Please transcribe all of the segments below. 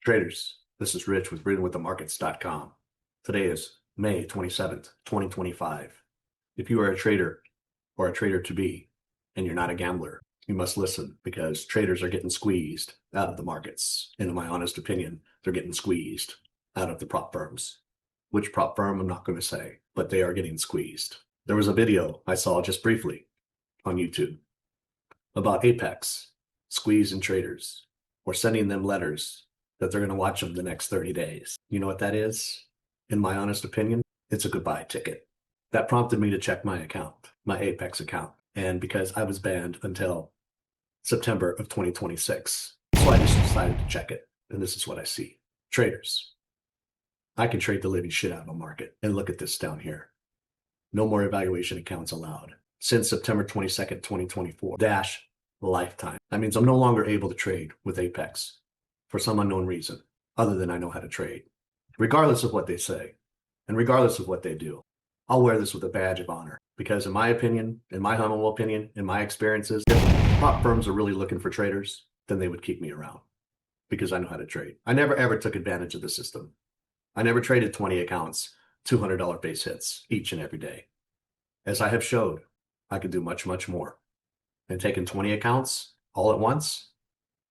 Traders, this is Rich with readingwiththemarkets.com. Today is May 27th, 2025. If you are a trader or a trader to be, and you're not a gambler, you must listen because traders are getting squeezed out of the markets. And in my honest opinion, they're getting squeezed out of the prop firms. Which prop firm, I'm not going to say, but they are getting squeezed. There was a video I saw just briefly on YouTube about Apex squeezing traders or sending them letters that they're going to watch them the next 30 days. You know what that is? In my honest opinion, it's a goodbye ticket. That prompted me to check my account, my Apex account. And because I was banned until September of 2026. So I just decided to check it. And this is what I see. Traders. I can trade the living shit out of a market. And look at this down here. No more evaluation accounts allowed. Since September 22nd, 2024, dash lifetime. That means I'm no longer able to trade with Apex for some unknown reason, other than I know how to trade. Regardless of what they say, and regardless of what they do, I'll wear this with a badge of honor. Because in my opinion, in my humble opinion, in my experiences, if prop firms are really looking for traders, then they would keep me around. Because I know how to trade. I never ever took advantage of the system. I never traded 20 accounts, $200 base hits each and every day. As I have showed, I could do much, much more. And taking 20 accounts all at once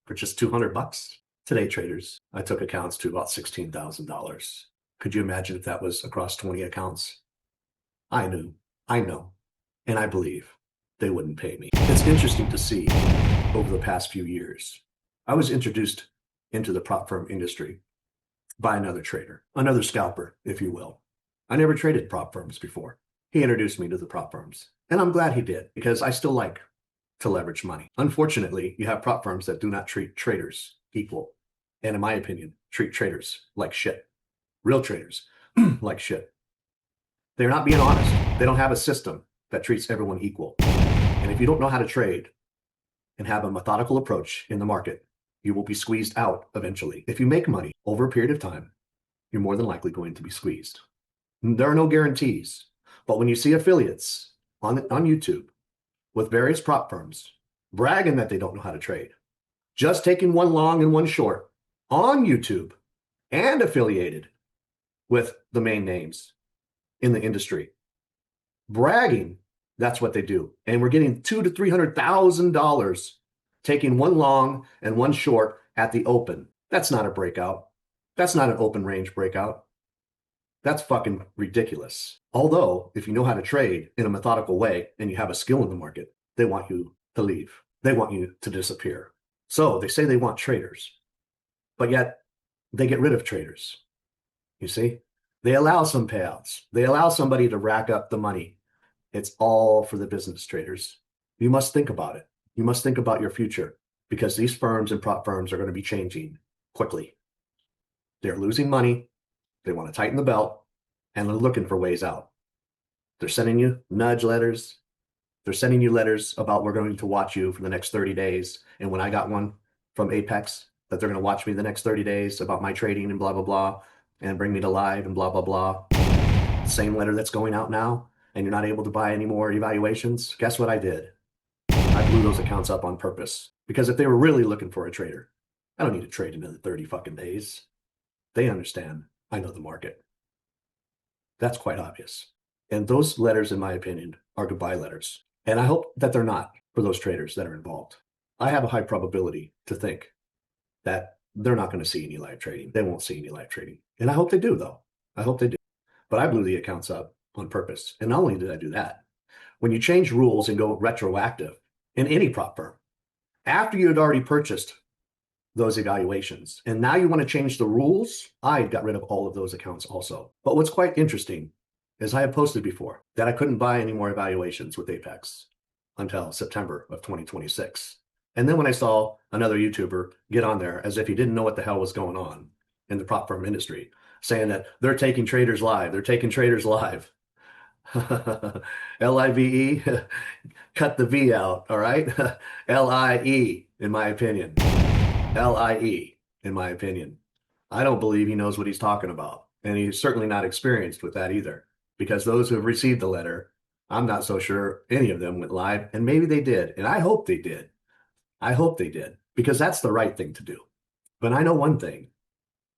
for just $200. Today, traders, I took accounts to about $16,000. Could you imagine if that was across 20 accounts? I know, and I believe they wouldn't pay me. It's interesting to see over the past few years. I was introduced into the prop firm industry by another trader, another scalper, if you will. I never traded prop firms before. He introduced me to the prop firms, and I'm glad he did because I still like to leverage money. Unfortunately, you have prop firms that do not treat traders equal. And in my opinion, treat traders like shit. Real traders like shit. They're not being honest. They don't have a system that treats everyone equal. And if you don't know how to trade and have a methodical approach in the market, you will be squeezed out eventually. If you make money over a period of time, you're more than likely going to be squeezed. There are no guarantees. But when you see affiliates on YouTube with various prop firms bragging that they don't know how to trade, just taking one long and one short on YouTube and affiliated with the main names in the industry, bragging, that's what they do. And we're getting $200,000 to $300,000 taking one long and one short at the open. That's not a breakout. That's not an open range breakout. That's fucking ridiculous. Although, if you know how to trade in a methodical way and you have a skill in the market, they want you to leave. They want you to disappear. So they say they want traders, but yet they get rid of traders. You see? They allow some payouts. They allow somebody to rack up the money. It's all for the business traders. You must think about it. You must think about your future because these firms and prop firms are going to be changing quickly. They're losing money. They want to tighten the belt and they're looking for ways out. They're sending you nudge letters. They're sending you letters about we're going to watch you for the next 30 days. And when I got one from Apex that they're going to watch me the next 30 days about my trading and blah, blah, blah, and bring me to live and blah, blah, blah. Same letter that's going out now, and you're not able to buy any more evaluations. Guess what I did? I blew those accounts up on purpose. Because if they were really looking for a trader, I don't need to trade another 30 fucking days. They understand. I know the market. That's quite obvious. And those letters, in my opinion, are goodbye letters. And I hope that they're not for those traders that are involved. I have a high probability to think that they're not going to see any live trading. They won't see any live trading. And I hope they do, though. I hope they do. But I blew the accounts up on purpose. And not only did I do that, when you change rules and go retroactive in any prop firm, after you had already purchased those evaluations, and now you want to change the rules, I got rid of all of those accounts also. But what's quite interesting is I have posted before that I couldn't buy any more evaluations with Apex until September of 2026. And then when I saw another YouTuber get on there as if he didn't know what the hell was going on in the prop firm industry, saying that they're taking traders live, they're taking traders live. L-I-V-E, cut the V out, all right? L-I-E, in my opinion. L-I-E, in my opinion. I don't believe he knows what he's talking about. And he's certainly not experienced with that either. Because those who have received the letter, I'm not so sure any of them went live. And maybe they did. And I hope they did. I hope they did. Because that's the right thing to do. But I know one thing.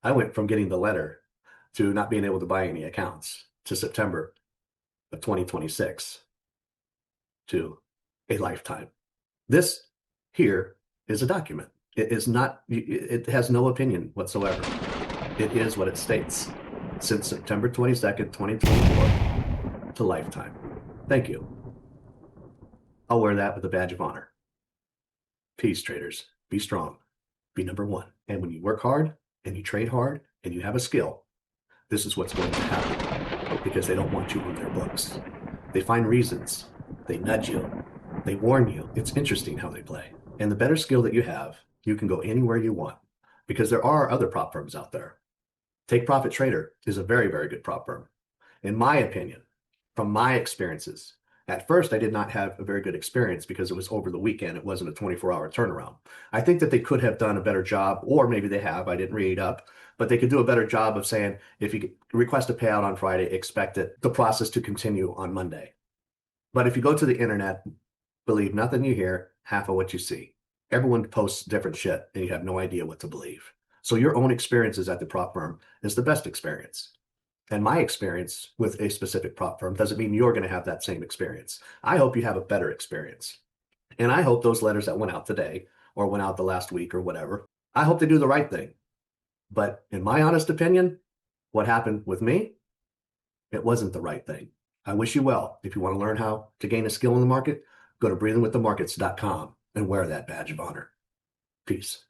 I went from getting the letter to not being able to buy any accounts to September of 2026 to a lifetime. This here is a document. It is not, it has no opinion whatsoever. It is what it states. Since September 22nd, 2024 to lifetime. Thank you. I'll wear that with a badge of honor. Peace, traders. Be strong. Be number one. And when you work hard and you trade hard and you have a skill, this is what's going to happen, because they don't want you on their books. They find reasons. They nudge you. They warn you. It's interesting how they play. And the better skill that you have, you can go anywhere you want, because there are other prop firms out there. Take Profit Trader is a very, very good prop firm. In my opinion, from my experiences, at first I did not have a very good experience because it was over the weekend. It wasn't a 24-hour turnaround. I think that they could have done a better job, or maybe they have, I didn't read up, but they could do a better job of saying, if you request a payout on Friday, expect the process to continue on Monday. But if you go to the internet, believe nothing you hear, half of what you see. Everyone posts different shit and you have no idea what to believe. So your own experiences at the prop firm is the best experience. And my experience with a specific prop firm doesn't mean you're going to have that same experience. I hope you have a better experience. And I hope those letters that went out today or went out the last week or whatever, I hope they do the right thing. But in my honest opinion, what happened with me, it wasn't the right thing. I wish you well. If you want to learn how to gain a skill in the market, go to breathingwiththemarkets.com and wear that badge of honor. Peace.